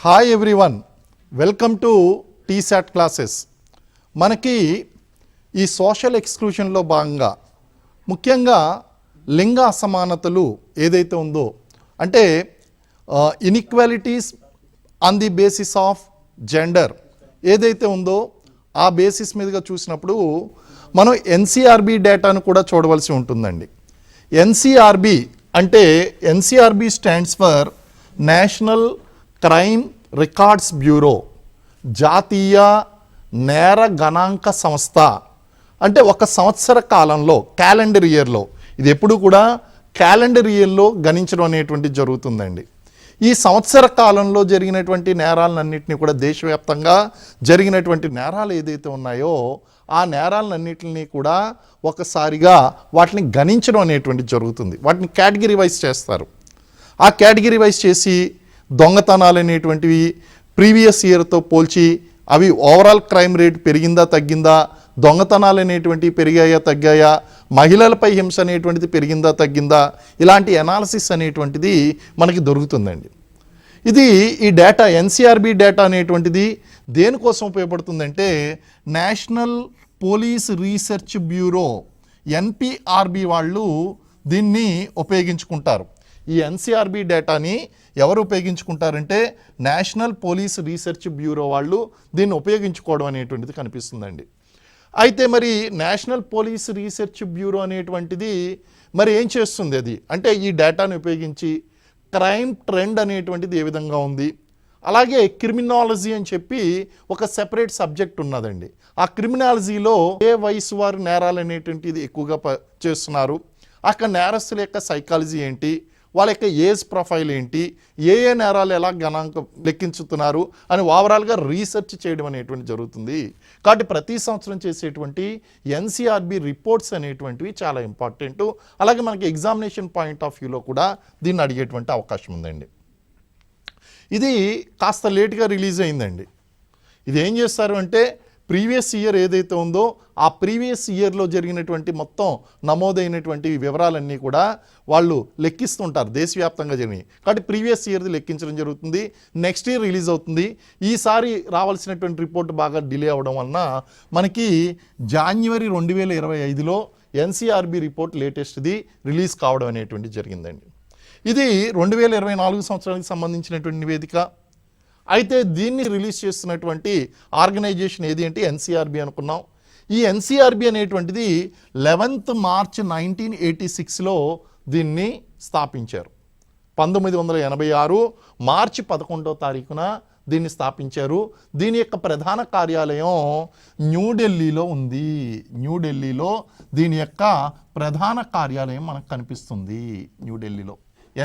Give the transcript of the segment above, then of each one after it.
Hi everyone, welcome to T-SAT classes. మనకి ఈ social ఎక్స్క్లూషన్లో భాగంగా ముఖ్యంగా లింగ అసమానతలు ఏదైతే ఉందో అంటే inequalities on the basis of gender ఏదైతే ఉందో ఆ బేసిస్ మీదుగా చూసినప్పుడు మనం ఎన్సీఆర్బీ డేటాను కూడా చూడవలసి ఉంటుందండి. ఎన్సీఆర్బీ అంటే NCRB stands for national crime records bureau, జాతీయ నేర గణాంక సంస్థ. అంటే ఒక సంవత్సర కాలంలో క్యాలెండర్ ఇయర్లో, ఇది ఎప్పుడు కూడా క్యాలెండర్ ఇయర్లో గణించడం అనేటువంటిది జరుగుతుందండి. ఈ సంవత్సర కాలంలో జరిగినటువంటి నేరాలన్నింటినీ కూడా దేశవ్యాప్తంగా జరిగినటువంటి నేరాలు ఏదైతే ఉన్నాయో ఆ నేరాలన్నింటినీ కూడా ఒకసారిగా వాటిని గణించడం అనేటువంటిది జరుగుతుంది. వాటిని కేటగిరీ వైజ్ చేస్తారు. ఆ కేటగిరీ వైజ్ చేసి దొంగతనాలు అనేటువంటివి ప్రీవియస్ ఇయర్తో పోల్చి అవి ఓవరాల్ క్రైమ్ రేట్ పెరిగిందా తగ్గిందా, దొంగతనాలు అనేటువంటివి పెరిగాయా తగ్గాయా, మహిళలపై హింస అనేటువంటిది పెరిగిందా తగ్గిందా, ఇలాంటి అనాలిసిస్ అనేటువంటిది మనకి దొరుకుతుందండి. ఇది ఈ డేటా ఎన్సీఆర్బీ డేటా అనేటువంటిది దేనికోసం ఉపయోగపడుతుందంటే నేషనల్ పోలీస్ రీసెర్చ్ బ్యూరో ఎన్పిఆర్బి వాళ్ళు దీన్ని ఉపయోగించుకుంటారు. ఈ ఎన్సీఆర్బీ డేటాని ఎవరు ఉపయోగించుకుంటారంటే నేషనల్ పోలీస్ రీసెర్చ్ బ్యూరో వాళ్ళు దీన్ని ఉపయోగించుకోవడం అనేటువంటిది కనిపిస్తుందండి. అయితే మరి నేషనల్ పోలీస్ రీసెర్చ్ బ్యూరో అనేటువంటిది మరి ఏం చేస్తుంది అది అంటే ఈ డేటాను ఉపయోగించి క్రైమ్ ట్రెండ్ అనేటువంటిది ఏ విధంగా ఉంది, అలాగే క్రిమినాలజీ అని చెప్పి ఒక సెపరేట్ సబ్జెక్ట్ ఉన్నదండి. ఆ క్రిమినాలజీలో ఏ వయసు వారు నేరాలు అనేటువంటిది ఎక్కువగా చేస్తున్నారు, అక్కడ నేరస్తుల యొక్క సైకాలజీ ఏంటి, వాళ్ళ యొక్క ఏజ్ ప్రొఫైల్ ఏంటి, ఏ నేరాలు ఎలా గణాంకం లెక్కించుతున్నారు అని ఓవరాల్గా రీసెర్చ్ చేయడం అనేటువంటి జరుగుతుంది. కాబట్టి ప్రతి సంవత్సరం చేసేటువంటి ఎన్సీఆర్బీ రిపోర్ట్స్ అనేటువంటివి చాలా ఇంపార్టెంట్. అలాగే మనకి ఎగ్జామినేషన్ పాయింట్ ఆఫ్ వ్యూలో కూడా దీన్ని అడిగేటువంటి అవకాశం ఉందండి. ఇది కాస్త లేట్గా రిలీజ్ అయిందండి. ఇది ఏం చేస్తారు అంటే ప్రీవియస్ ఇయర్ ఏదైతే ఉందో ఆ ప్రీవియస్ ఇయర్లో జరిగినటువంటి మొత్తం నమోదైనటువంటి వివరాలన్నీ కూడా వాళ్ళు లెక్కిస్తుంటారు దేశవ్యాప్తంగా జరిగినాయి. కాబట్టి ప్రీవియస్ ఇయర్ది లెక్కించడం జరుగుతుంది. నెక్స్ట్ ఇయర్ రిలీజ్ అవుతుంది. ఈసారి రావాల్సినటువంటి రిపోర్ట్ బాగా డిలే అవ్వడం వలన మనకి జనవరి 2025లో ఎన్సీఆర్బీ రిపోర్ట్ లేటెస్ట్ది రిలీజ్ కావడం అనేటువంటి జరిగిందండి. ఇది 2024 సంవత్సరానికి సంబంధించినటువంటి నివేదిక. అయితే దీన్ని రిలీజ్ చేస్తున్నటువంటి ఆర్గనైజేషన్ ఏది అంటే ఎన్సీఆర్బీ అనుకున్నాం. ఈ ఎన్సీఆర్బీ అనేటువంటిది 11 మార్చ్ 1986లో దీన్ని స్థాపించారు. 1986 మార్చి 11వ తారీఖున దీన్ని స్థాపించారు. దీని యొక్క ప్రధాన కార్యాలయం న్యూఢిల్లీలో ఉంది. న్యూఢిల్లీలో దీని యొక్క ప్రధాన కార్యాలయం మనకు కనిపిస్తుంది. న్యూఢిల్లీలో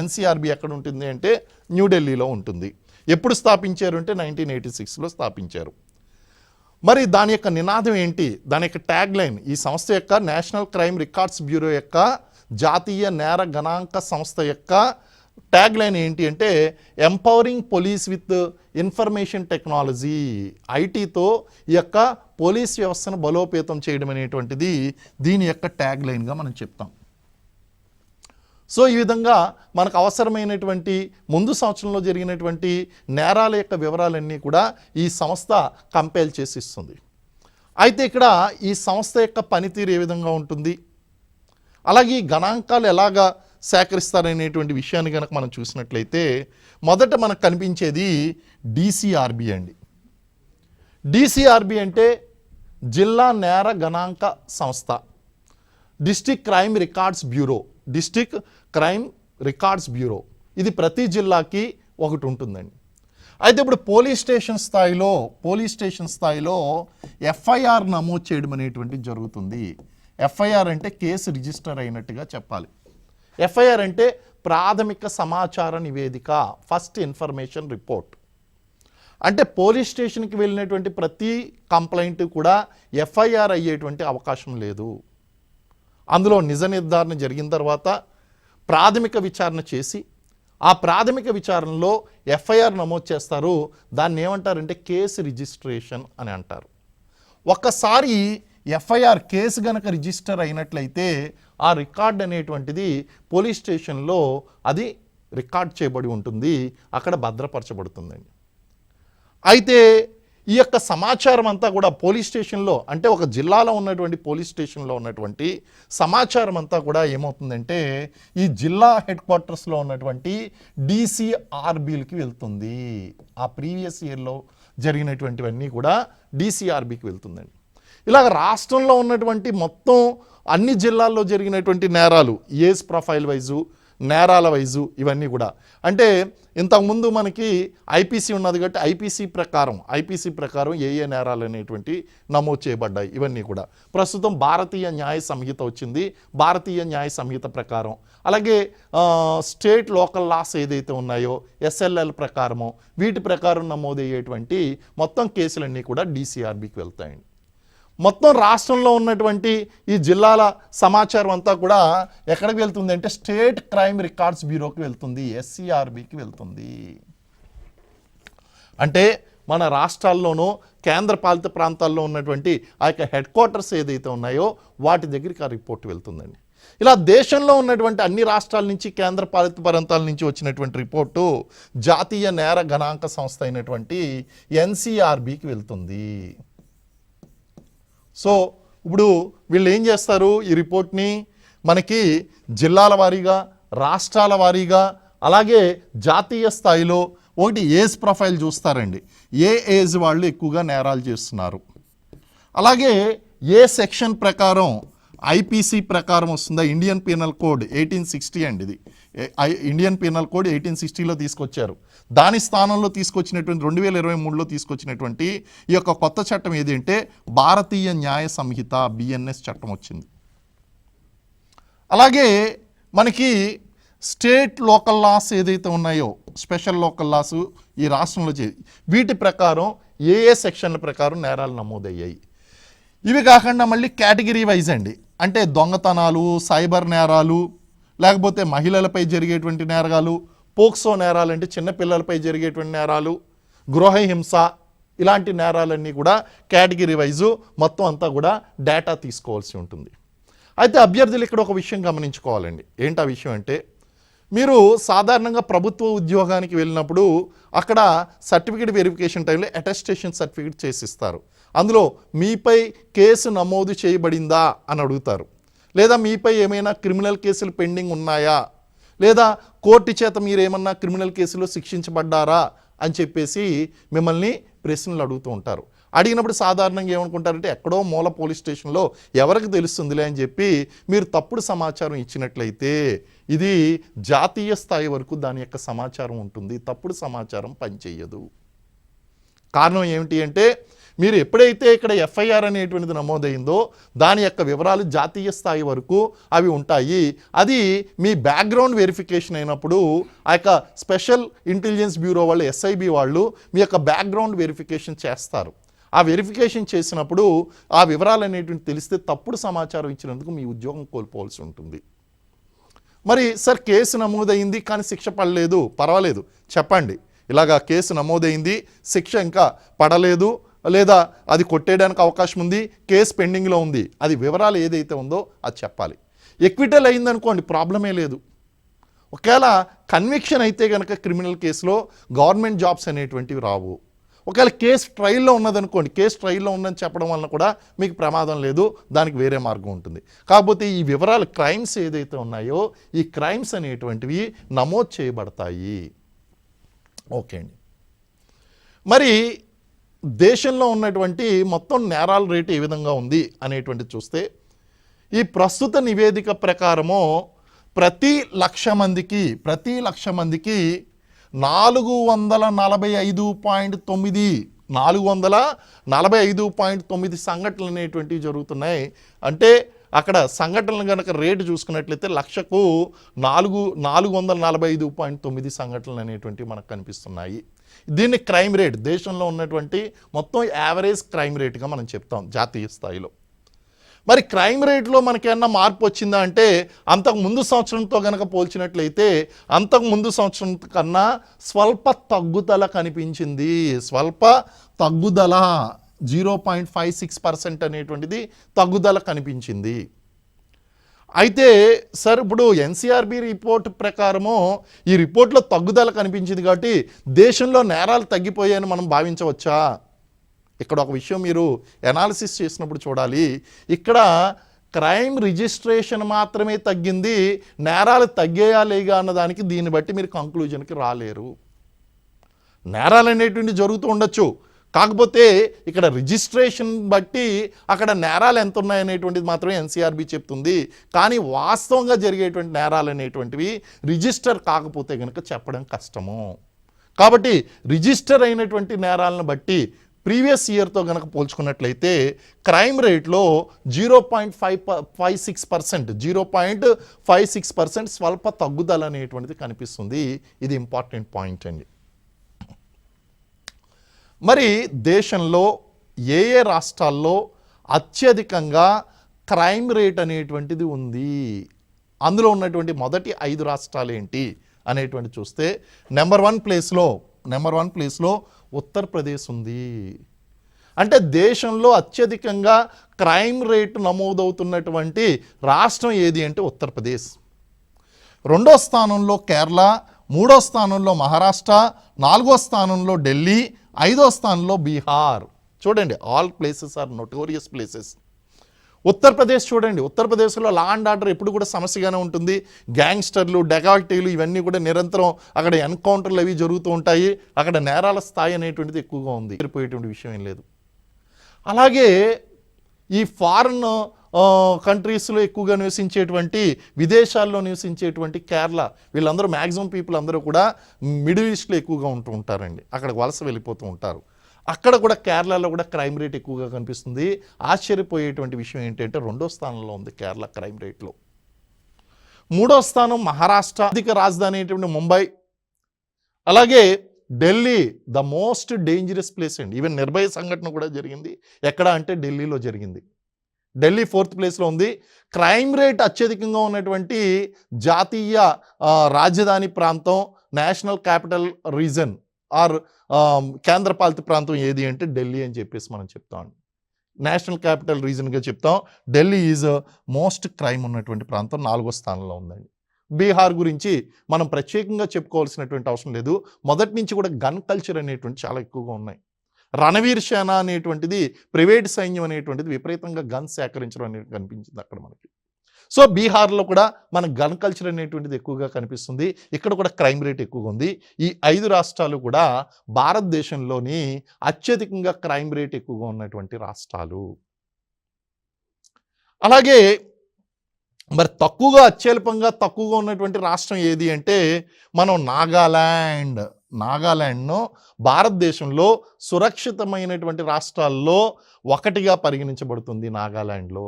ఎన్సీఆర్బీ ఎక్కడ ఉంటుంది అంటే న్యూఢిల్లీలో ఉంటుంది. ఎప్పుడు స్థాపించారు అంటే 1986లో స్థాపించారు. మరి దాని యొక్క నినాదం ఏంటి, దాని యొక్క ట్యాగ్ లైన్, ఈ సంస్థ యొక్క నేషనల్ క్రైమ్ రికార్డ్స్ బ్యూరో యొక్క జాతీయ నేర గణాంక సంస్థ యొక్క ట్యాగ్ లైన్ ఏంటి అంటే empowering police with information technology. ఐటీతో ఈ యొక్క పోలీస్ వ్యవస్థను బలోపేతం చేయడం అనేటువంటిది దీని యొక్క ట్యాగ్ లైన్గా మనం చెప్తాం. సో ఈ విధంగా మనకు అవసరమైనటువంటి ముందు సంవత్సరంలో జరిగినటువంటి నేరాల యొక్క వివరాలన్నీ కూడా ఈ సంస్థ కంపైల్ చేసి ఇస్తుంది. అయితే ఇక్కడ ఈ సంస్థ యొక్క పనితీరు ఏ విధంగా ఉంటుంది, అలాగే ఈ గణాంకాలు ఎలాగా సేకరిస్తారనేటువంటి విషయాన్ని కనుక మనం చూసినట్లయితే మొదట మనకు కనిపించేది డీసీఆర్బీ అండి. డీసీఆర్బీ అంటే జిల్లా నేర గణాంక సంస్థ, district crime records bureau. District crime records bureau ఇది ప్రతి జిల్లాకి ఒకటి ఉంటుందండి. అయితే ఇప్పుడు పోలీస్ స్టేషన్ స్థాయిలో ఎఫ్ఐఆర్ నమోదు చేయడం అనేటువంటిది జరుగుతుంది. ఎఫ్ఐఆర్ అంటే కేసు రిజిస్టర్ అయినట్టుగా చెప్పాలి. ఎఫ్ఐఆర్ అంటే ప్రాథమిక సమాచార నివేదిక, ఫస్ట్ ఇన్ఫర్మేషన్ రిపోర్ట్. అంటే పోలీస్ స్టేషన్కి వెళ్ళినటువంటి ప్రతి కంప్లైంట్ కూడా ఎఫ్ఐఆర్ అయ్యేటువంటి అవకాశం లేదు. అందులో నిజ నిర్ధారణ జరిగిన తర్వాత ప్రాథమిక విచారణ చేసి ఆ ప్రాథమిక విచారణలో ఎఫ్ఐఆర్ నమోదు చేస్తారు. దాన్ని ఏమంటారంటే కేసు రిజిస్ట్రేషన్ అని అంటారు. ఒక్కసారి ఎఫ్ఐఆర్ కేసు గనక రిజిస్టర్ అయినట్లయితే ఆ రికార్డ్ అనేటువంటిది పోలీస్ స్టేషన్లో అది రికార్డ్ చేయబడి ఉంటుంది, అక్కడ భద్రపరచబడుతుందండి. అయితే ఈ యొక్క సమాచారం అంతా కూడా పోలీస్ స్టేషన్లో, అంటే ఒక జిల్లాలో ఉన్నటువంటి పోలీస్ స్టేషన్లో ఉన్నటువంటి సమాచారం అంతా కూడా ఏమవుతుందంటే ఈ జిల్లా హెడ్ క్వార్టర్స్లో ఉన్నటువంటి DCRBలకి వెళ్తుంది. ఆ ప్రీవియస్ ఇయర్లో జరిగినటువంటివన్నీ కూడా DCRBకి వెళ్తుందండి. ఇలాగ రాష్ట్రంలో ఉన్నటువంటి మొత్తం అన్ని జిల్లాల్లో జరిగినటువంటి నేరాలు ఏజ్ ప్రొఫైల్ వైజు, నేరాల వైజు, ఇవన్నీ కూడా అంటే ఇంతకుముందు మనకి ఐపీసీ ఉన్నది కాబట్టి ఐపీసీ ప్రకారం ఏ నేరాలు అనేటువంటి నమోదు చేయబడ్డాయి. ఇవన్నీ కూడా ప్రస్తుతం భారతీయ న్యాయ సంహిత వచ్చింది. భారతీయ న్యాయ సంహిత ప్రకారం అలాగే స్టేట్ లోకల్ లాస్ ఏదైతే ఉన్నాయో SLL ప్రకారమో వీటి ప్రకారం నమోదయ్యేటువంటి మొత్తం కేసులన్నీ కూడా DCRBకి వెళ్తాయండి. మొత్తం రాష్ట్రంలో ఉన్నటువంటి ఈ జిల్లాల సమాచారం అంతా కూడా ఎక్కడికి వెళ్తుంది అంటే స్టేట్ క్రైమ్ రికార్డ్స్ బ్యూరోకి వెళ్తుంది, SCRBకి వెళ్తుంది. అంటే మన రాష్ట్రాల్లోనూ కేంద్రపాలిత ప్రాంతాల్లో ఉన్నటువంటి ఆ యొక్క హెడ్ క్వార్టర్స్ ఏదైతే ఉన్నాయో వాటి దగ్గరికి ఆ రిపోర్ట్ వెళ్తుందండి. ఇలా దేశంలో ఉన్నటువంటి అన్ని రాష్ట్రాల నుంచి కేంద్రపాలిత ప్రాంతాల నుంచి వచ్చినటువంటి రిపోర్టు జాతీయ నేర గణాంక సంస్థ అయినటువంటి NCRBకి వెళ్తుంది. సో ఇప్పుడు వీళ్ళు ఏం చేస్తారు, ఈ రిపోర్ట్ని మనకి జిల్లాల వారీగా, రాష్ట్రాల వారీగా, అలాగే జాతీయ స్థాయిలో ఒకటి ఏజ్ ప్రొఫైల్ చూస్తారండి. ఏ ఏజ్ వాళ్ళు ఎక్కువగా నేరాలు చేస్తున్నారు, అలాగే ఏ సెక్షన్ ప్రకారం ఐపీసీ ప్రకారం వస్తుందా. ఇండియన్ పీనల్ కోడ్ 1860 అండి, ఇది ఇండియన్ పీనల్ కోడ్ 1860లో తీసుకొచ్చారు. దాని స్థానంలో తీసుకొచ్చినటువంటి 2023లో తీసుకొచ్చినటువంటి ఈ యొక్క కొత్త చట్టం ఏది అంటే భారతీయ న్యాయ సంహిత BNS చట్టం వచ్చింది. అలాగే మనకి స్టేట్ లోకల్ లాస్ ఏదైతే ఉన్నాయో స్పెషల్ లోకల్ లాసు ఈ రాష్ట్రంలో వీటి ప్రకారం ఏ సెక్షన్ల ప్రకారం నేరాలు నమోదయ్యాయి. ఇవి కాకుండా మళ్ళీ కేటగిరీ వైజ్ అండి, అంటే దొంగతనాలు, సైబర్ నేరాలు, లేకపోతే మహిళలపై జరిగేటువంటి నేరాలు, పోక్సో నేరాలు అంటే చిన్నపిల్లలపై జరిగేటువంటి నేరాలు, గృహహింస, ఇలాంటి నేరాలన్నీ కూడా కేటగిరీ వైజు మొత్తం అంతా కూడా డేటా తీసుకోవాల్సి ఉంటుంది. అయితే అభ్యర్థులు ఇక్కడ ఒక విషయం గమనించుకోవాలండి. ఏంటి ఆ విషయం అంటే మీరు సాధారణంగా ప్రభుత్వ ఉద్యోగానికి వెళ్ళినప్పుడు అక్కడ సర్టిఫికేట్ వెరిఫికేషన్ టైంలో అటెస్టేషన్ సర్టిఫికేట్ చేసిస్తారు. అందులో మీపై కేసు నమోదు చేయబడిందా అని అడుగుతారు, లేదా మీపై ఏమైనా క్రిమినల్ కేసులు పెండింగ్ ఉన్నాయా, లేదా కోర్టు చేత మీరు ఏమన్నా క్రిమినల్ కేసులో శిక్షించబడ్డారా అని చెప్పేసి మిమ్మల్ని ప్రశ్నలు అడుగుతూ ఉంటారు. అడిగినప్పుడు సాధారణంగా ఏమనుకుంటారంటే ఎక్కడో మూల పోలీస్ స్టేషన్లో ఎవరికి తెలుస్తుందిలే అని చెప్పి మీరు తప్పుడు సమాచారం ఇచ్చినట్లయితే ఇది జాతీయ స్థాయి వరకు దాని యొక్క సమాచారం ఉంటుంది. తప్పుడు సమాచారం పనిచేయదు. కారణం ఏమిటి అంటే మీరు ఎప్పుడైతే ఇక్కడ FIR అనేటువంటిది నమోదైందో దాని యొక్క వివరాలు జాతీయ స్థాయి వరకు అవి ఉంటాయి. అది మీ బ్యాక్గ్రౌండ్ వెరిఫికేషన్ అయినప్పుడు ఆ యొక్క స్పెషల్ ఇంటెలిజెన్స్ బ్యూరో వాళ్ళు SIB వాళ్ళు మీ యొక్క బ్యాక్గ్రౌండ్ వెరిఫికేషన్ చేస్తారు. ఆ వెరిఫికేషన్ చేసినప్పుడు ఆ వివరాలు అనేటువంటి తెలిస్తే తప్పుడు సమాచారం ఇచ్చినందుకు మీ ఉద్యోగం కోల్పోవాల్సి ఉంటుంది. మరి సార్ కేసు నమోదైంది కానీ శిక్ష పడలేదు, పర్వాలేదు చెప్పండి. ఇలాగా కేసు నమోదైంది, శిక్ష ఇంకా పడలేదు, లేదా అది కొట్టేయడానికి అవకాశం ఉంది, కేసు పెండింగ్లో ఉంది, అది వివరాలు ఏదైతే ఉందో అది చెప్పాలి. ఎక్విటల్ అయిందనుకోండి, ప్రాబ్లమే లేదు. ఒకవేళ కన్విక్షన్ అయితే కనుక క్రిమినల్ కేసులో గవర్నమెంట్ జాబ్స్ అనేటువంటివి రావు. ఒకవేళ కేసు ట్రయల్లో ఉన్నదనుకోండి, కేసు ట్రయల్లో ఉందని చెప్పడం వలన కూడా మీకు ప్రమాదం లేదు, దానికి వేరే మార్గం ఉంటుంది. కాకపోతే ఈ వివరాలు క్రైమ్స్ ఏదైతే ఉన్నాయో ఈ క్రైమ్స్ అనేటువంటివి నమోదు చేయబడతాయి. ఓకే అండి. మరి దేశంలో ఉన్నటువంటి మొత్తం నేరాల రేటు ఏ విధంగా ఉంది అనేటువంటిది చూస్తే ఈ ప్రస్తుత నివేదిక ప్రకారము ప్రతి లక్ష మందికి 445.9 సంఘటనలు అనేటువంటివి జరుగుతున్నాయి. అంటే అక్కడ సంఘటనలు కనుక రేటు చూసుకున్నట్లయితే లక్షకు 445.9 సంఘటనలు అనేటువంటివి మనకు కనిపిస్తున్నాయి. దీన్ని క్రైమ్ రేట్, దేశంలో ఉన్నటువంటి మొత్తం యావరేజ్ క్రైమ్ రేట్గా మనం చెప్తాం జాతీయ స్థాయిలో. మరి క్రైమ్ రేట్లో మనకేమన్నా మార్పు వచ్చిందా అంటే అంతకు ముందు సంవత్సరంతో కనుక పోల్చినట్లయితే అంతకు ముందు సంవత్సరం కన్నా స్వల్ప తగ్గుదల కనిపించింది. స్వల్ప తగ్గుదల 0.56% అనేటువంటిది తగ్గుదల కనిపించింది. అయితే సార్ ఇప్పుడు ఎన్సీఆర్బి రిపోర్ట్ ప్రకారము ఈ రిపోర్ట్లో తగ్గుదల కనిపించింది కాబట్టి దేశంలో నేరాలు తగ్గిపోయాయని మనం భావించవచ్చా? ఇక్కడ ఒక విషయం మీరు ఎనాలిసిస్ చేసినప్పుడు చూడాలి. ఇక్కడ క్రైమ్ రిజిస్ట్రేషన్ మాత్రమే తగ్గింది, నేరాలు తగ్గేయా లేగా అన్నదానికి దీన్ని బట్టి మీరు కంక్లూజన్కి రాలేరు. నేరాలు అనేటువంటి జరుగుతూ ఉండొచ్చు, కాకపోతే ఇక్కడ రిజిస్ట్రేషన్ బట్టి అక్కడ నేరాలు ఎంత ఉన్నాయనేటువంటిది మాత్రమే ఎన్సీఆర్బి చెప్తుంది. కానీ వాస్తవంగా జరిగేటువంటి నేరాలు అనేటువంటివి రిజిస్టర్ కాకపోతే కనుక చెప్పడం కష్టము. కాబట్టి రిజిస్టర్ అయినటువంటి నేరాలను బట్టి ప్రీవియస్ ఇయర్తో కనుక పోల్చుకున్నట్లయితే క్రైమ్ రేట్లో 0.56% స్వల్ప తగ్గుదల అనేటువంటిది కనిపిస్తుంది. ఇది ఇంపార్టెంట్ పాయింట్ అండి. మరి దేశంలో ఏ ఏ రాష్ట్రాల్లో అత్యధికంగా క్రైమ్ రేట్ అనేటువంటిది ఉంది, అందులో ఉన్నటువంటి మొదటి 5 రాష్ట్రాలు ఏంటి అనేటువంటి చూస్తే నెంబర్ వన్ ప్లేస్లో ఉత్తరప్రదేశ్ ఉంది. అంటే దేశంలో అత్యధికంగా క్రైమ్ రేటు నమోదవుతున్నటువంటి రాష్ట్రం ఏది అంటే ఉత్తరప్రదేశ్. 2వ స్థానంలో కేరళ, 3వ స్థానంలో మహారాష్ట్ర, 4వ స్థానంలో ఢిల్లీ, 5వ స్థానంలో బీహార్. చూడండి, all places are notorious places. Uttar Pradesh చూడండి, ఉత్తరప్రదేశ్లో లా అండ్ ఆర్డర్ ఎప్పుడు కూడా సమస్యగానే ఉంటుంది. గ్యాంగ్స్టర్లు, డెకాల్టీలు ఇవన్నీ కూడా నిరంతరం అక్కడ ఎన్కౌంటర్లు అవి జరుగుతూ ఉంటాయి. అక్కడ నేరాల స్థాయి అనేటువంటిది ఎక్కువగా ఉంది, సరిపోయేటువంటి విషయం ఏం లేదు. అలాగే ఈ ఫారెన్ కంట్రీస్లో ఎక్కువగా నివసించేటువంటి, విదేశాల్లో నివసించేటువంటి కేరళ, వీళ్ళందరూ మ్యాక్సిమం పీపుల్ అందరూ కూడా మిడిల్ ఈస్ట్లో ఎక్కువగా ఉంటూ ఉంటారండి, అక్కడికి వలస వెళ్ళిపోతూ ఉంటారు. అక్కడ కూడా కేరళలో కూడా క్రైమ్ రేట్ ఎక్కువగా కనిపిస్తుంది. ఆశ్చర్యపోయేటువంటి విషయం ఏంటంటే 2వ స్థానంలో ఉంది కేరళ క్రైమ్ రేట్లో. 3వ స్థానం మహారాష్ట్ర, ఆర్థిక రాజధాని అయినటువంటి ముంబై. అలాగే Delhi the most dangerous place అండి. ఈవెన్ నిర్భయ సంఘటన కూడా జరిగింది ఎక్కడ అంటే ఢిల్లీలో జరిగింది. ఢిల్లీ 4th ప్లేస్లో ఉంది. క్రైమ్ రేట్ అత్యధికంగా ఉన్నటువంటి జాతీయ రాజధాని ప్రాంతం, నేషనల్ క్యాపిటల్ రీజన్ ఆర్ కేంద్రపాలిత ప్రాంతం ఏది అంటే ఢిల్లీ అని చెప్పేసి మనం చెప్తాం. నేషనల్ క్యాపిటల్ రీజన్గా చెప్తాం. ఢిల్లీ ఈజ్ మోస్ట్ క్రైమ్ ఉన్నటువంటి ప్రాంతం, 4వ స్థానంలో ఉందండి. బీహార్ గురించి మనం ప్రత్యేకంగా చెప్పుకోవాల్సినటువంటి అవసరం లేదు. మొదటి నుంచి కూడా గన్ కల్చర్ అనేటువంటి చాలా ఎక్కువగా ఉన్నాయి. రణవీర్ సేన అనేటువంటిది, ప్రైవేట్ సైన్యం అనేటువంటిది విపరీతంగా గన్ సేకరించడం అనేది కనిపించింది అక్కడ మనకి. సో బీహార్లో కూడా మన గన్ కల్చర్ అనేటువంటిది ఎక్కువగా కనిపిస్తుంది. ఇక్కడ కూడా క్రైమ్ రేట్ ఎక్కువగా ఉంది. ఈ 5 రాష్ట్రాలు కూడా భారతదేశంలోని అత్యధికంగా క్రైమ్ రేట్ ఎక్కువగా ఉన్నటువంటి రాష్ట్రాలు. అలాగే మరి అత్యల్పంగా తక్కువగా ఉన్నటువంటి రాష్ట్రం ఏది అంటే మనం నాగాలాండ్ను భారతదేశంలో సురక్షితమైనటువంటి రాష్ట్రాల్లో ఒకటిగా పరిగణించబడుతుంది. నాగాలాండ్లో,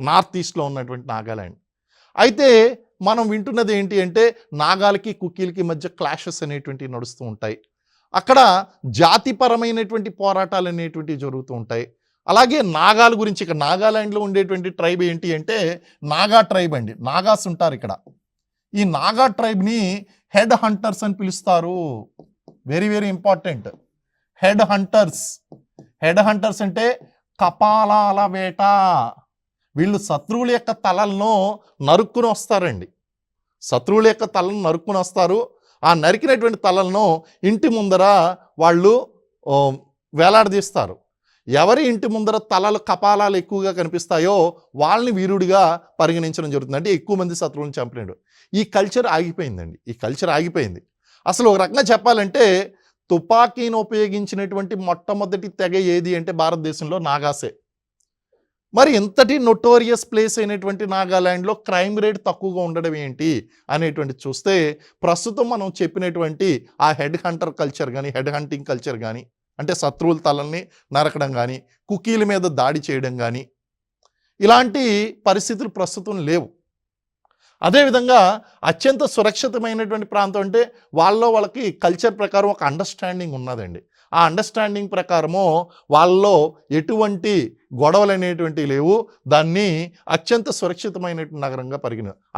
నార్త్ ఈస్ట్లో ఉన్నటువంటి నాగాలాండ్. అయితే మనం వింటున్నది ఏంటి అంటే నాగాలకి కుకీలకి మధ్య క్లాషెస్ అనేటువంటివి నడుస్తూ ఉంటాయి. అక్కడ జాతిపరమైనటువంటి పోరాటాలు అనేటువంటివి జరుగుతూ ఉంటాయి. అలాగే నాగాల గురించి, ఇక్కడ నాగాలాండ్లో ఉండేటువంటి ట్రైబ్ ఏంటి అంటే నాగా ట్రైబ్ అండి. నాగాస్ ఉంటారు ఇక్కడ. ఈ నాగా ట్రైబ్ని హెడ్ హంటర్స్ అని పిలుస్తారు. Very very important. Head hunters అంటే కపాలాల వేట. వీళ్ళు శత్రువుల యొక్క తలలను నరుక్కుని వస్తారు. ఆ నరికినటువంటి తలలను ఇంటి ముందర వాళ్ళు వేలాడదీస్తారు. ఎవరి ఇంటి ముందర తలలు కపాలాలు ఎక్కువగా కనిపిస్తాయో వాళ్ళని వీరుడిగా పరిగణించడం జరుగుతుంది. అంటే ఎక్కువ మంది శత్రువులను చంపినాడు. ఈ కల్చర్ ఆగిపోయింది. అసలు ఒక రకంగా చెప్పాలంటే తుపాకీని ఉపయోగించినటువంటి మొట్టమొదటి తెగ ఏది అంటే భారతదేశంలో నాగాసే. మరి ఇంతటి నోటోరియస్ ప్లేస్ అయినటువంటి నాగాలాండ్లో క్రైమ్ రేట్ తక్కువగా ఉండడం ఏంటి అనేటువంటి చూస్తే ప్రస్తుతం మనం చెప్పినటువంటి ఆ హెడ్ హంటింగ్ కల్చర్ కానీ, అంటే శత్రువుల తలల్ని నరకడం కానీ, కుకీల మీద దాడి చేయడం కానీ, ఇలాంటి పరిస్థితులు ప్రస్తుతం లేవు. అదేవిధంగా అత్యంత సురక్షితమైనటువంటి ప్రాంతం అంటే వాళ్ళకి కల్చర్ ప్రకారం ఒక అండర్స్టాండింగ్ ఉన్నదండి. ఆ అండర్స్టాండింగ్ ప్రకారము వాళ్ళలో ఎటువంటి గొడవలు అనేటువంటివి లేవు. దాన్ని అత్యంత సురక్షితమైనటువంటి నగరంగా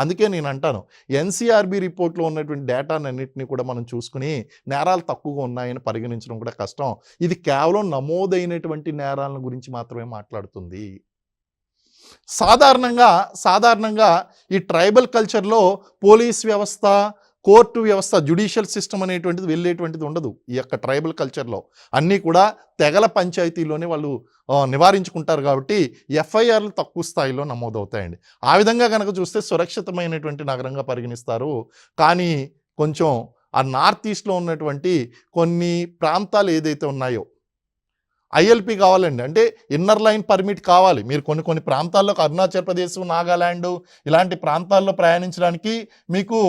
అందుకే నేను అంటాను, ఎన్సీఆర్బి రిపోర్ట్లో ఉన్నటువంటి డేటానన్నింటినీ కూడా మనం చూసుకుని నేరాలు తక్కువగా ఉన్నాయని పరిగణించడం కూడా కష్టం. ఇది కేవలం నమోదైనటువంటి నేరాల గురించి మాత్రమే మాట్లాడుతుంది. సాధారణంగా ఈ ట్రైబల్ కల్చర్లో పోలీస్ వ్యవస్థ, కోర్టు వ్యవస్థ, జ్యుడిషియల్ సిస్టమ్ అనేటువంటిది వెళ్ళేటువంటిది ఉండదు. ఈ యొక్క ట్రైబల్ కల్చర్లో అన్నీ కూడా తెగల పంచాయతీలోనే వాళ్ళు నివారించుకుంటారు కాబట్టి ఎఫ్ఐఆర్లు తక్కువ స్థాయిలో నమోదవుతాయండి. ఆ విధంగా కనుక చూస్తే సురక్షితమైనటువంటి నగరంగా పరిగణిస్తారు. కానీ కొంచెం ఆ నార్త్ ఈస్ట్లో ఉన్నటువంటి కొన్ని ప్రాంతాలు ఏదైతే ఉన్నాయో ఐఎల్పి కావాలండి, అంటే ఇన్నర్ లైన్ పర్మిట్ కావాలి. మీరు కొన్ని ప్రాంతాల్లో అరుణాచల్ ప్రదేశ్, నాగాల్యాండ్ ఇలాంటి ప్రాంతాల్లో ప్రయాణించడానికి మీకు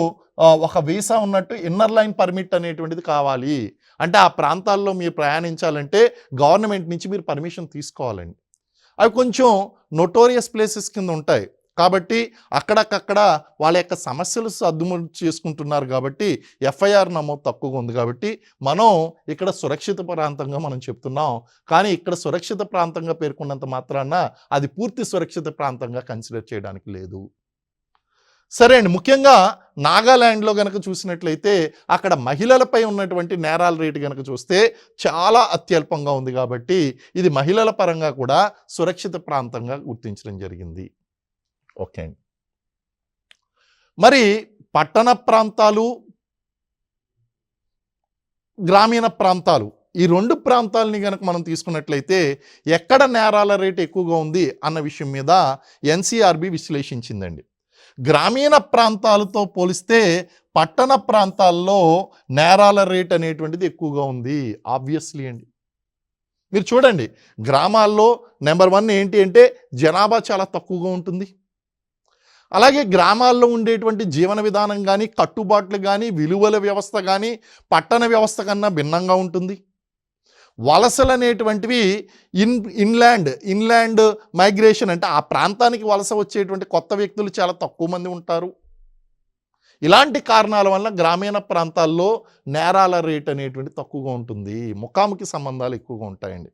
ఒక వీసా ఉన్నట్టు ఇన్నర్ లైన్ పర్మిట్ అనేటువంటిది కావాలి. అంటే ఆ ప్రాంతాల్లో మీరు ప్రయాణించాలంటే గవర్నమెంట్ నుంచి మీరు పర్మిషన్ తీసుకోవాలండి. అవి కొంచెం నోటోరియస్ ప్లేసెస్ కింద ఉంటాయి కాబట్టి అక్కడక్కడ వాళ్ళ యొక్క సమస్యలు సర్దుమూలు చేసుకుంటున్నారు కాబట్టి ఎఫ్ఐఆర్ నమోదు తక్కువగా ఉంది కాబట్టి మనం ఇక్కడ సురక్షిత ప్రాంతంగా మనం చెప్తున్నాం. కానీ ఇక్కడ సురక్షిత ప్రాంతంగా పేర్కొన్నంత మాత్రాన అది పూర్తి సురక్షిత ప్రాంతంగా కన్సిడర్ చేయడానికి లేదు. సరే అండి, ముఖ్యంగా నాగాల్యాండ్లో కనుక చూసినట్లయితే అక్కడ మహిళలపై ఉన్నటువంటి నేరాల రేటు కనుక చూస్తే చాలా అత్యల్పంగా ఉంది కాబట్టి ఇది మహిళల పరంగా కూడా సురక్షిత ప్రాంతంగా గుర్తించడం జరిగింది. ఓకే అండి. మరి పట్టణ ప్రాంతాలు, గ్రామీణ ప్రాంతాలు, ఈ రెండు ప్రాంతాలని కనుక మనం తీసుకున్నట్లయితే ఎక్కడ నేరాల రేటు ఎక్కువగా ఉంది అన్న విషయం మీద ఎన్సీఆర్బి విశ్లేషించిందండి. గ్రామీణ ప్రాంతాలతో పోలిస్తే పట్టణ ప్రాంతాల్లో నేరాల రేట్ అనేటువంటిది ఎక్కువగా ఉంది. ఆబ్వియస్లీ అండి, మీరు చూడండి గ్రామాల్లో నెంబర్ 1 ఏంటి అంటే జనాభా చాలా తక్కువగా ఉంటుంది. అలాగే గ్రామాల్లో ఉండేటువంటి జీవన విధానం కానీ, కట్టుబాట్లు కానీ, విలువల వ్యవస్థ కానీ పట్టణ వ్యవస్థ కన్నా భిన్నంగా ఉంటుంది. వలసలు అనేటువంటివి ఇన్లాండ్ మైగ్రేషన్, అంటే ఆ ప్రాంతానికి వలస వచ్చేటువంటి కొత్త వ్యక్తులు చాలా తక్కువ మంది ఉంటారు. ఇలాంటి కారణాల వల్ల గ్రామీణ ప్రాంతాల్లో నేరాల రేట్ అనేటువంటి తక్కువగా ఉంటుంది. ముఖాముఖి సంబంధాలు ఎక్కువగా ఉంటాయండి.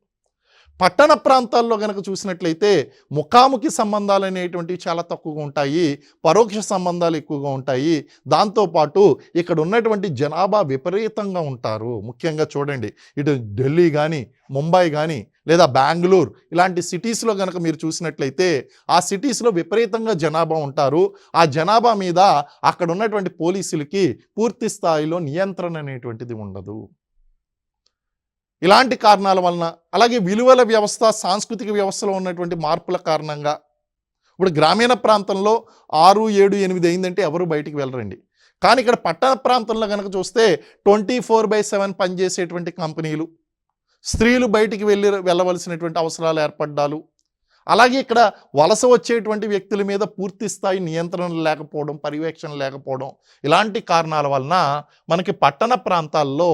పట్టణ ప్రాంతాల్లో కనుక చూసినట్లయితే ముఖాముఖి సంబంధాలు అనేటువంటివి చాలా తక్కువగా ఉంటాయి, పరోక్ష సంబంధాలు ఎక్కువగా ఉంటాయి. దాంతోపాటు ఇక్కడ ఉన్నటువంటి జనాభా విపరీతంగా ఉంటారు. ముఖ్యంగా చూడండి, ఇటు ఢిల్లీ కానీ, ముంబై కానీ, లేదా బెంగళూరు ఇలాంటి సిటీస్లో కనుక మీరు చూసినట్లయితే ఆ సిటీస్లో విపరీతంగా జనాభా ఉంటారు. ఆ జనాభా మీద అక్కడ ఉన్నటువంటి పోలీసులకి పూర్తి స్థాయిలో నియంత్రణ అనేటువంటిది ఉండదు. ఇలాంటి కారణాల వలన, అలాగే విలువల వ్యవస్థ, సాంస్కృతిక వ్యవస్థలో ఉన్నటువంటి మార్పుల కారణంగా ఇప్పుడు గ్రామీణ ప్రాంతంలో 6, 7, 8 అయిందంటే ఎవరు బయటికి వెళ్ళరండి. కానీ ఇక్కడ పట్టణ ప్రాంతంలో కనుక చూస్తే 24/7 పనిచేసేటువంటి కంపెనీలు, స్త్రీలు బయటికి వెళ్ళవలసినటువంటి అవసరాలు ఏర్పడ్డాలు, అలాగే ఇక్కడ వలస వచ్చేటువంటి వ్యక్తుల మీద పూర్తి స్థాయి నియంత్రణ లేకపోవడం, పర్యవేక్షణ లేకపోవడం, ఇలాంటి కారణాల వలన మనకి పట్టణ ప్రాంతాల్లో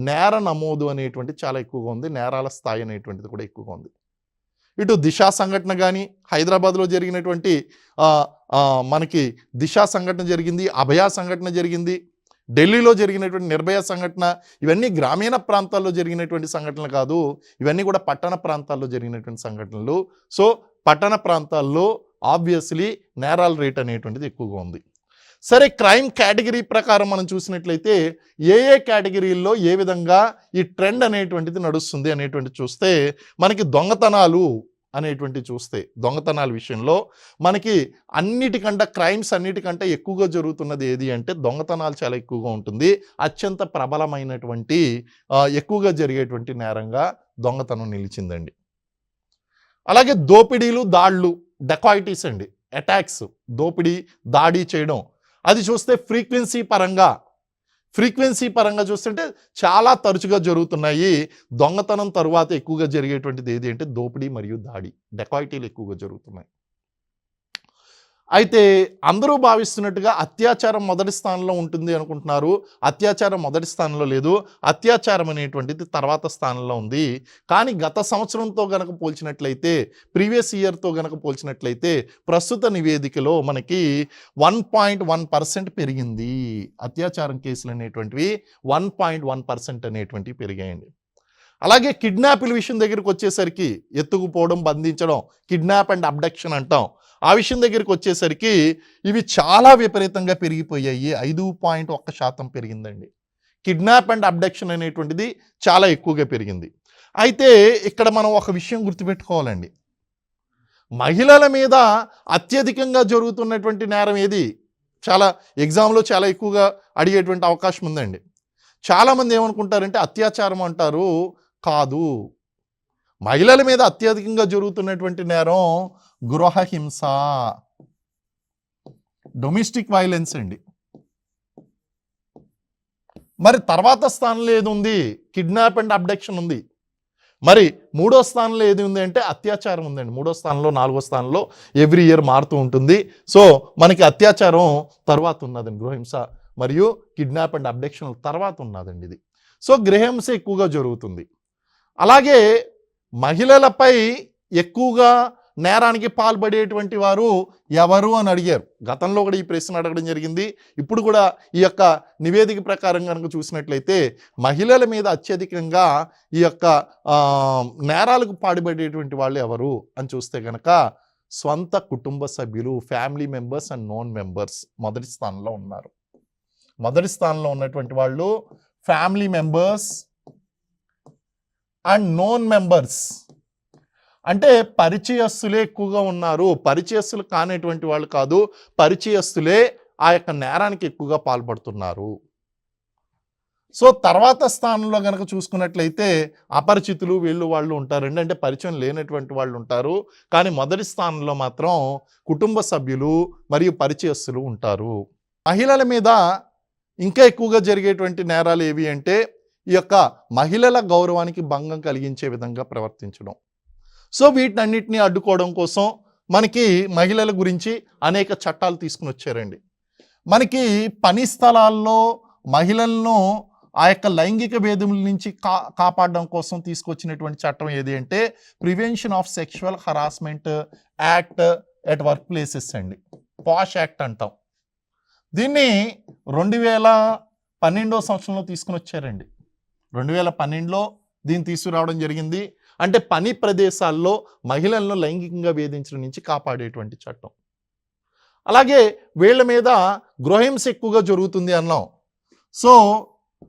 నేర నమోదు అనేటువంటి చాలా ఎక్కువగా ఉంది. నేరాల స్థాయి అనేటువంటిది కూడా ఎక్కువగా ఉంది. ఇటు దిశా సంఘటన కానీ, హైదరాబాద్లో జరిగినటువంటి మనకి దిశా సంఘటన జరిగింది, అభయ సంఘటన జరిగింది, ఢిల్లీలో జరిగినటువంటి నిర్భయ సంఘటన, ఇవన్నీ గ్రామీణ ప్రాంతాల్లో జరిగినటువంటి సంఘటనలు కాదు, ఇవన్నీ కూడా పట్టణ ప్రాంతాల్లో జరిగినటువంటి సంఘటనలు. సో పట్టణ ప్రాంతాల్లో ఆబ్వియస్లీ నేరాల రేట్ అనేటువంటిది ఎక్కువగా ఉంది. సరే, క్రైమ్ కేటగిరీ ప్రకారం మనం చూసినట్లయితే ఏ కేటగిరీల్లో ఏ విధంగా ఈ ట్రెండ్ అనేటువంటిది నడుస్తుంది అనేటువంటిది చూస్తే మనకి దొంగతనాలు అనేటువంటి చూస్తే దొంగతనాల విషయంలో మనకి క్రైమ్స్ అన్నిటికంటే ఎక్కువగా జరుగుతున్నది ఏది అంటే దొంగతనాలు చాలా ఎక్కువగా ఉంటుంది. అత్యంత ప్రబలమైనటువంటి ఎక్కువగా జరిగేటువంటి నేరంగా దొంగతనం నిలిచిందండి. అలాగే దోపిడీలు, దాడులు, డెకాయిటీస్ అండి, అటాక్స్, దోపిడీ, దాడి చేయడం, అది చూస్తే ఫ్రీక్వెన్సీ పరంగా చూస్తుంటే చాలా తరచుగా జరుగుతున్నాయి. దొంగతనం తరువాత ఎక్కువగా జరిగేటువంటిది ఏది అంటే దోపిడీ మరియు దాడి, డెకాయిటీలు ఎక్కువగా జరుగుతున్నాయి. అయితే అందరూ భావిస్తున్నట్టుగా అత్యాచారం మొదటి స్థానంలో ఉంటుంది అనుకుంటున్నారు. అత్యాచారం మొదటి స్థానంలో లేదు, అత్యాచారం అనేటువంటిది తర్వాత స్థానంలో ఉంది. కానీ గత సంవత్సరంతో గనక పోల్చినట్లయితే, ప్రీవియస్ ఇయర్తో గనక పోల్చినట్లయితే ప్రస్తుత నివేదికలో మనకి 1.1% పెరిగింది. అత్యాచారం కేసులు అనేటువంటివి 1.1% అనేటువంటివి పెరిగాయండి. అలాగే కిడ్నాపుల విషయం దగ్గరికి వచ్చేసరికి, ఎత్తుకుపోవడం, బంధించడం, కిడ్నాప్ అండ్ అబ్డక్షన్ అంటాం, ఆ విషయం దగ్గరికి వచ్చేసరికి ఇవి చాలా విపరీతంగా పెరిగిపోయాయి. 5.1% పెరిగిందండి. కిడ్నాప్ అండ్ అబ్డక్షన్ అనేటువంటిది చాలా ఎక్కువగా పెరిగింది. అయితే ఇక్కడ మనం ఒక విషయం గుర్తుపెట్టుకోవాలండి. మహిళల మీద అత్యధికంగా జరుగుతున్నటువంటి నేరం ఏది? చాలా ఎగ్జామ్లో చాలా ఎక్కువగా అడిగేటువంటి అవకాశం ఉందండి. చాలామంది ఏమనుకుంటారంటే అత్యాచారం అంటారు. కాదు, మహిళల మీద అత్యధికంగా జరుగుతున్నటువంటి నేరం గృహహింస, డొమెస్టిక్ వైలెన్స్ అండి. మరి తర్వాత స్థానంలో ఏది ఉంది? కిడ్నాప్ అండ్ అబ్డక్షన్ ఉంది. మరి మూడో స్థానంలో ఏది ఉంది అంటే అత్యాచారం ఉందండి. మూడో స్థానంలో, నాలుగో స్థానంలో ఎవ్రీ ఇయర్ మారుతూ ఉంటుంది. సో మనకి అత్యాచారం తర్వాత ఉన్నదండి, గృహహింస మరియు కిడ్నాప్ అండ్ అబ్డక్షన్ తర్వాత ఉన్నదండి ఇది. సో గృహహింస ఎక్కువగా జరుగుతుంది. అలాగే మహిళలపై ఎక్కువగా నేరానికి పాల్పడేటువంటి వారు ఎవరు అని అడిగారు. గతంలో కూడా ఈ ప్రశ్న అడగడం జరిగింది. ఇప్పుడు కూడా ఈ యొక్క నివేదిక ప్రకారం కనుక చూసినట్లయితే మహిళల మీద అత్యధికంగా ఈ యొక్క నేరాలకు పాల్పడేటువంటి వాళ్ళు ఎవరు అని చూస్తే కనుక స్వంత కుటుంబ సభ్యులు, family members and known members మొదటి స్థానంలో ఉన్నారు. మొదటి స్థానంలో ఉన్నటువంటి వాళ్ళు family members and known members, అంటే పరిచయస్తులే ఎక్కువగా ఉన్నారు. పరిచయస్తులు కానిటువంటి వాళ్ళు కాదు, పరిచయస్తులే ఆ యొక్క నేరానికి ఎక్కువగా పాల్పడుతున్నారు. సో తర్వాత స్థానంలో కనుక చూసుకున్నట్లయితే అపరిచితులు వీళ్ళు వాళ్ళు ఉంటారండి, అంటే పరిచయం లేనటువంటి వాళ్ళు ఉంటారు. కానీ మొదటి స్థానంలో మాత్రం కుటుంబ సభ్యులు మరియు పరిచయస్తులు ఉంటారు. మహిళల మీద ఇంకా ఎక్కువగా జరిగేటువంటి నేరాలు ఏవి అంటే ఈ యొక్క మహిళల గౌరవానికి భంగం కలిగించే విధంగా ప్రవర్తించడం. సో వీటన్నిటిని అడ్డుకోవడం కోసం మనకి మహిళల గురించి అనేక చట్టాలు తీసుకుని వచ్చారండి. మనకి పని స్థలాల్లో మహిళలను ఆ యొక్క లైంగిక వేధింపుల నుంచి కాపాడడం కోసం తీసుకొచ్చినటువంటి చట్టం ఏది అంటే prevention of sexual harassment act at work places అండి, పాష్ యాక్ట్ అంటాం. దీన్ని 2012 సంవత్సరంలో తీసుకుని వచ్చారండి. 2012లో దీన్ని తీసుకురావడం జరిగింది. అంటే పని ప్రదేశాల్లో మహిళలను లైంగికంగా వేధించడం నుంచి కాపాడేటువంటి చట్టం. అలాగే వీళ్ళ మీద గృహహింస ఎక్కువగా జరుగుతుంది అన్నాం. So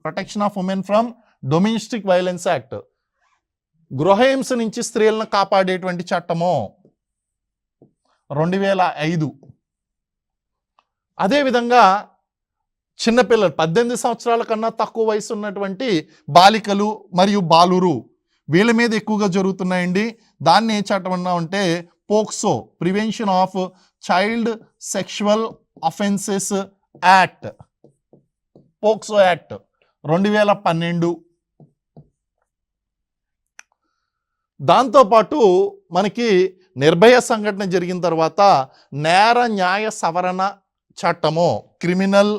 protection of women from domestic violence act, గృహహింస నుంచి స్త్రీలను కాపాడేటువంటి చట్టము 2005. అదేవిధంగా చిన్నపిల్లలు 18 సంవత్సరాల కన్నా తక్కువ వయసు ఉన్నటువంటి బాలికలు మరియు బాలురు వీళ్ళ మీద ఎక్కువగా జరుగుతున్నాయండి. దాన్ని ఏ చట్టం అన్నా అంటే POCSO, prevention of child sexual offences act, POCSO act 2012. దాంతోపాటు మనకి నిర్భయ సంఘటన జరిగిన తర్వాత నేర న్యాయ సవరణ చట్టము, క్రిమినల్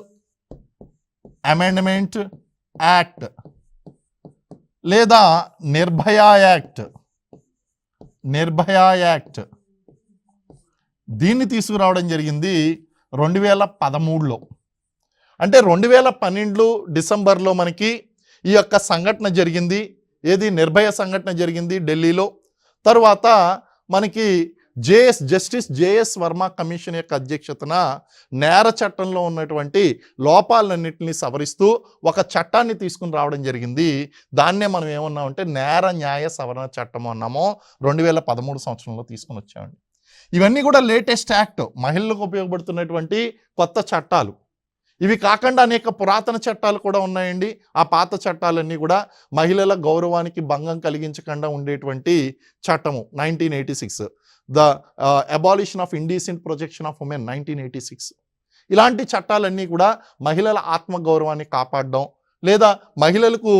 అమెండ్మెంట్ యాక్ట్ లేదా నిర్భయ యాక్ట్, దీన్ని తీసుకురావడం జరిగింది 2013లో. అంటే 2012 డిసెంబర్లో మనకి ఈ యొక్క సంఘటన జరిగింది. ఏది? నిర్భయ సంఘటన జరిగింది ఢిల్లీలో. తరువాత మనకి జస్టిస్ జేఎస్ వర్మ కమిషన్ యొక్క అధ్యక్షతన నేర చట్టంలో ఉన్నటువంటి లోపాలన్నింటినీ సవరిస్తూ ఒక చట్టాన్ని తీసుకుని రావడం జరిగింది. దాన్నే మనం ఏమన్నామంటే నేర న్యాయ సవరణ చట్టం అన్నామో 2013 సంవత్సరంలో తీసుకుని వచ్చామండి. ఇవన్నీ కూడా లేటెస్ట్ యాక్ట్, మహిళలకు ఉపయోగపడుతున్నటువంటి కొత్త చట్టాలు. ఇవి కాకుండా అనేక పురాతన చట్టాలు కూడా ఉన్నాయండి. ఆ పాత చట్టాలన్నీ కూడా మహిళల గౌరవానికి భంగం కలిగించకుండా ఉండేటువంటి చట్టము 1986, the abolition of indecent projection of women 1986. ఇలాంటి చట్టాలన్నీ కూడా మహిళల ఆత్మగౌరవాన్ని కాపాడడం, లేదా మహిళలకు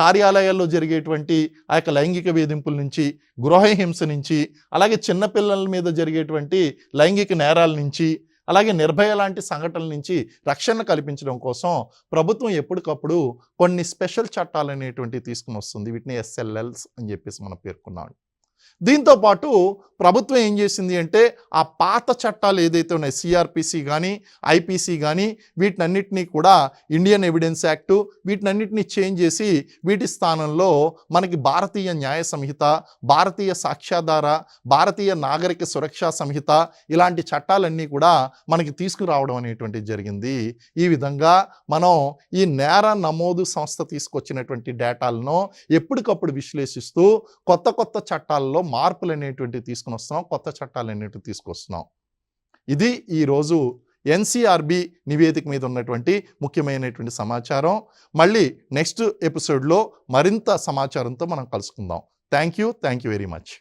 కార్యాలయాల్లో జరిగేటువంటి ఆ యొక్క లైంగిక వేధింపుల నుంచి, గృహహింస నుంచి, అలాగే చిన్నపిల్లల మీద జరిగేటువంటి లైంగిక నేరాల నుంచి, అలాగే నిర్భయ లాంటి సంఘటనల నుంచి రక్షణ కల్పించడం కోసం ప్రభుత్వం ఎప్పటికప్పుడు కొన్ని స్పెషల్ చట్టాలు అనేటువంటివి తీసుకుని వస్తుంది. వీటిని SLLs అని చెప్పేసి మనం పేర్కొన్నాం. దీంతో పాటు ప్రభుత్వం ఏం చేసింది అంటే ఆ పాత చట్టాలు ఏదైతే ఉన్నాయి, CRPC కానీ IPC కానీ, వీటినన్నిటినీ కూడా ఇండియన్ ఎవిడెన్స్ యాక్టు, వీటినన్నిటినీ చేంజ్ చేసి వీటి స్థానంలో మనకి భారతీయ న్యాయ సంహిత, భారతీయ సాక్ష్యాధార, భారతీయ నాగరిక సురక్షా సంహిత, ఇలాంటి చట్టాలన్నీ కూడా మనకి తీసుకురావడం అనేటువంటిది జరిగింది. ఈ విధంగా మనం ఈ నేర నమోదు సంస్థ తీసుకొచ్చినటువంటి డేటాలను ఎప్పటికప్పుడు విశ్లేషిస్తూ కొత్త కొత్త చట్టాల్లో చట్టాలలో మార్పులు అనేటువంటివి తీసుకుని వస్తున్నాం, కొత్త చట్టాలు అనేటివి తీసుకొస్తున్నాం. ఇది ఈరోజు ఎన్సీఆర్బి నివేదిక మీద ఉన్నటువంటి ముఖ్యమైనటువంటి సమాచారం. మళ్ళీ నెక్స్ట్ ఎపిసోడ్లో మరింత సమాచారంతో మనం కలుసుకుందాం. Thank you very much.